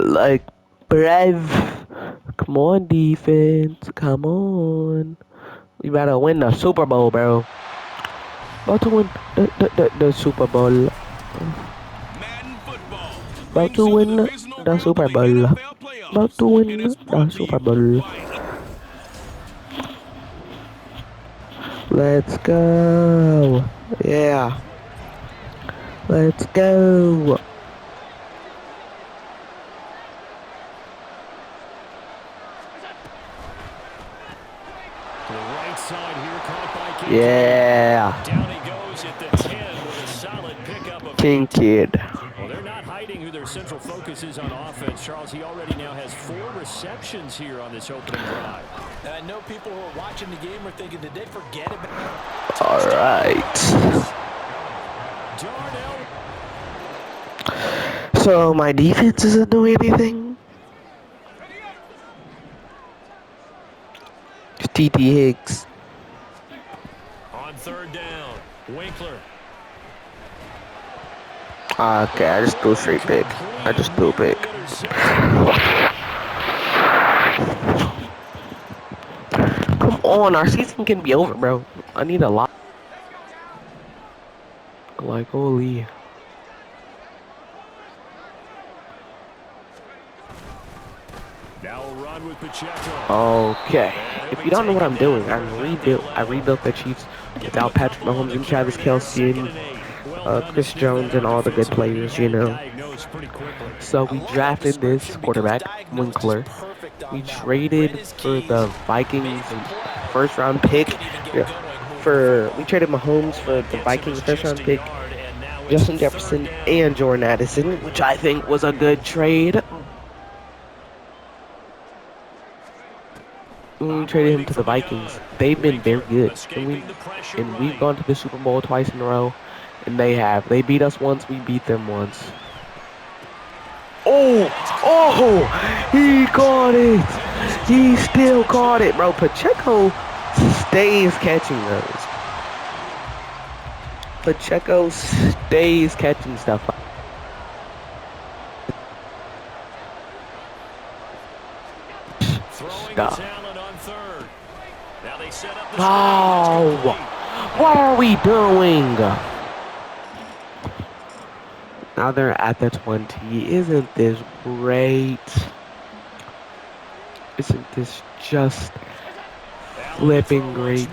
Like, bruv. Come on, defense. Come on. We better win the Super Bowl, bro. About to win the Super Bowl. Madden football About brings to you the win divisional the round of Super the Bowl. NFL About playoffs to and win is the brought to Super you Bowl. by Let's go. Yeah. Let's go. To the right side here, caught by Kincaid. Yeah. Down he goes at the 10 with a solid pickup of King 8. Kid. Well, they're not hiding who their central focus is on offense. Charles, he already now has 4 receptions here on this opening drive. And I know people who are watching the game are thinking, did they forget about All right. Darnell. So my defense isn't doing anything. T.T. Higgs. On third down, Winkler. Okay, I just threw a straight pick. I just threw a pick. Come on, our season can be over, bro. I need a lot. Like, holy. Now a run with Pacheco. Okay. If you don't know what I'm doing, I rebuilt the Chiefs without Patrick Mahomes and Travis Kelce and Chris Jones and all the good players, you know. So we drafted this quarterback, Winkler. We traded for the Vikings first round pick. We traded Mahomes for the Vikings first round pick, Justin Jefferson and Jordan Addison, which I think was a good trade. When we traded him to the Vikings, they've been very good, and we've gone to the Super Bowl twice in a row, and they have. They beat us once, we beat them once. Oh, he caught it. He still caught it, bro. Pacheco stays catching those. Pacheco stays catching stuff. Stuff. Oh, what are we doing? Now they're at the 20. Isn't this great? Isn't this just flipping great?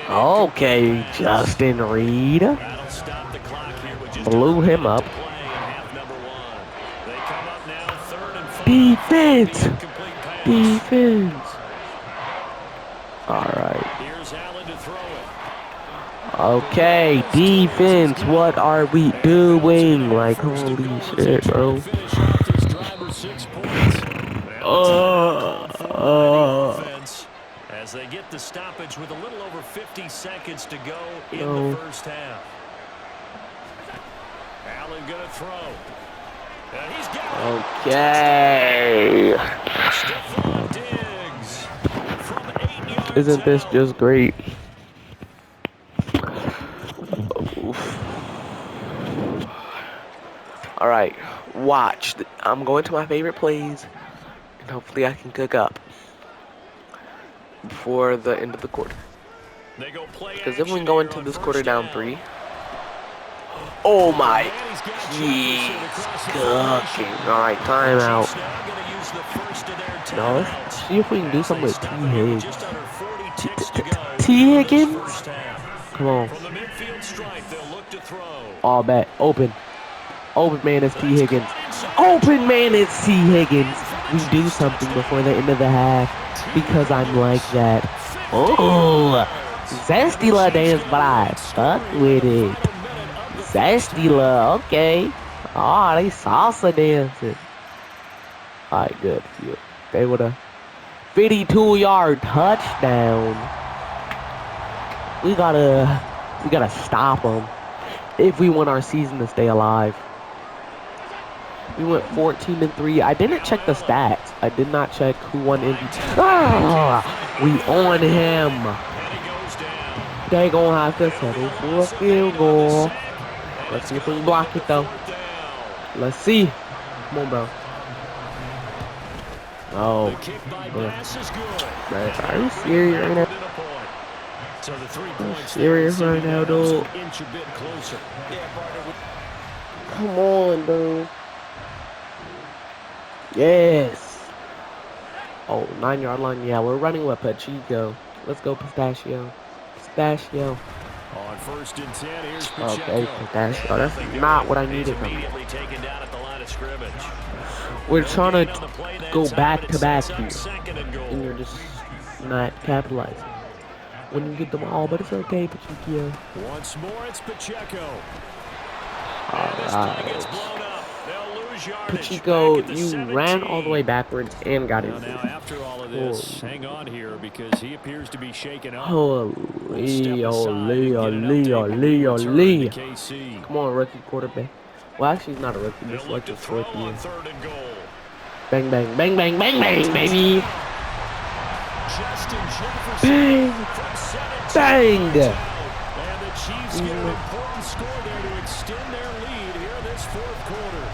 Okay, Justin Reed blew him up. Defense! Defense! Alright. Okay, defense, what are we doing? Like, holy shit, bro. As they get the stoppage with a little over 50 seconds to go in the first half. Allen gonna throw. And he's got okay. Isn't this just great? Alright, watch. I'm going to my favorite plays, and hopefully I can cook up before the end of the quarter. Because if we can go into this quarter down 3. Oh my, he's cooking. Alright, timeout. Now let's see if we can do something with T. Higgs. T. Higgins? Come on. All bet. Open. Open man is T. Higgins. Open man is T. Higgins. We do something before the end of the half because I'm like that. Oh, Zesty La dance, but I fuck with it. Zesty La, okay. Oh, they salsa dancing. Alright, good. They would have 52-yard touchdown. We gotta stop them if we want our season to stay alive. We went 14-3. I didn't check the stats. I did not check who won MVP. We on him. They gonna have to settle for a field goal. Let's see if we can block it though. Let's see. Come on, bro. Oh. The kick by Bass is good. Are you serious right now? So the 3 Are you points serious right now, dude? inch a bit closer. Come on, dude. Yes. Oh, 9-yard line. Yeah, we're running with Pacheco. Let's go, Pistachio. Pistachio. On 1st and 10, here's Pacheco. Okay, Pistachio. That's not what I needed from him. Taken down at the line of scrimmage. We're trying to go back to back here. And you're just not capitalizing when you get the ball, but it's okay, Pacheco. Once more, it's Pacheco. Alright. Pacheco, you ran all the way backwards and got it. Now, after all of this, hang on here because he appears to be shaken up. Holy, holy, holy, holy, holy. Come on, rookie quarterback. Well, actually, he's not a rookie. This is like his 4th year. Bang, bang, bang, bang, bang, bang, baby. Bang. Bang. And the Chiefs get an important score there to extend their lead here in this 4th quarter.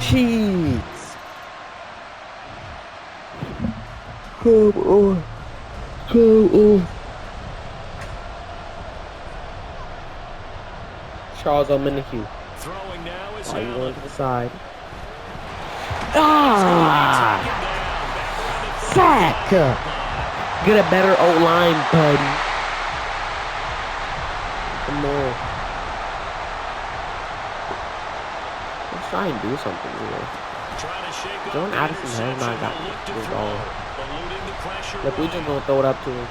Cheese. Come on. Come on. Charles Omenihu. Throwing now is Are you going Allen. to the side? Ah! Sack! Get a better O-line, buddy. Come on. Let's try and do something here. Jordan Addison has not gotten this ball. Look, we just gonna throw it up to him.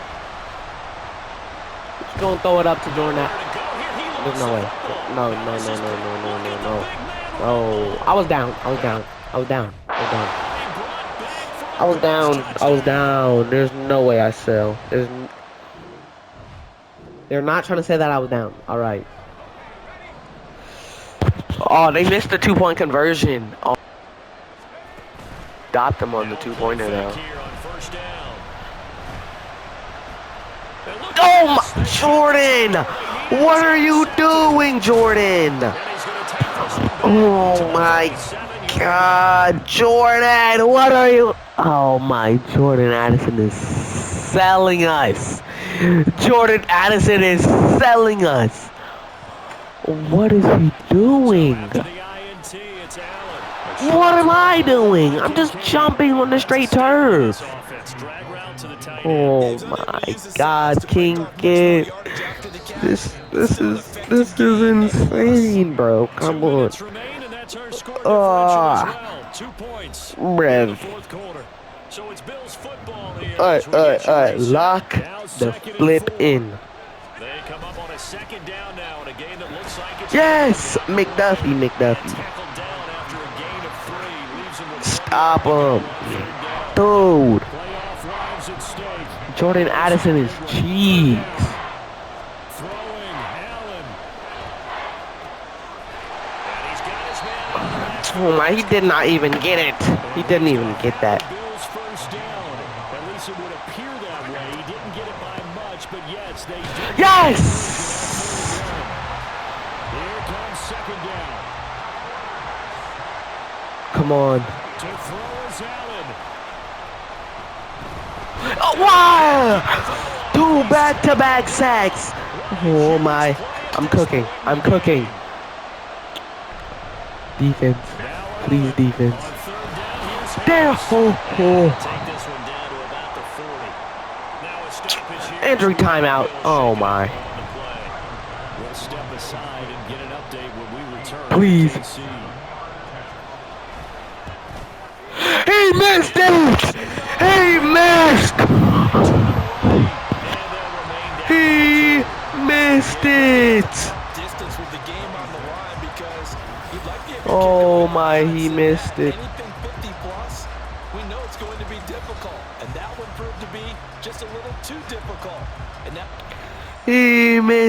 Just gonna throw it up to Jordan Addison. There's no way. No. No. I was down. There's no way I sell. They're not trying to say that I was down. All right. Oh, they missed the 2-point conversion. Oh. Got them on the 2-pointer though. Oh my, Jordan! What are you doing, Jordan? Oh my God, Jordan! What are you? Oh my, Jordan Addison is selling us. Jordan Addison is selling us. What is he doing? What am I doing? I'm just jumping on the straight turf. Oh my God, King Kid. This is insane, bro. Come on. Rev. Alright. Lock the flip in. Yes! McDuffie. Stop him. Dude. Jordan Addison is cheese. Oh my, he did not even get it. He didn't even get that. Yes! Come on. Oh, wow! 2 back-to-back sacks. Oh my. I'm cooking. Defense. Please, defense. There. Oh. Injury timeout. Oh my. Please. He missed it! He missed it! Oh my, he missed it. Anything 50 plus, we know it's going to be difficult, and that one proved to be just a little too difficult. And that He missed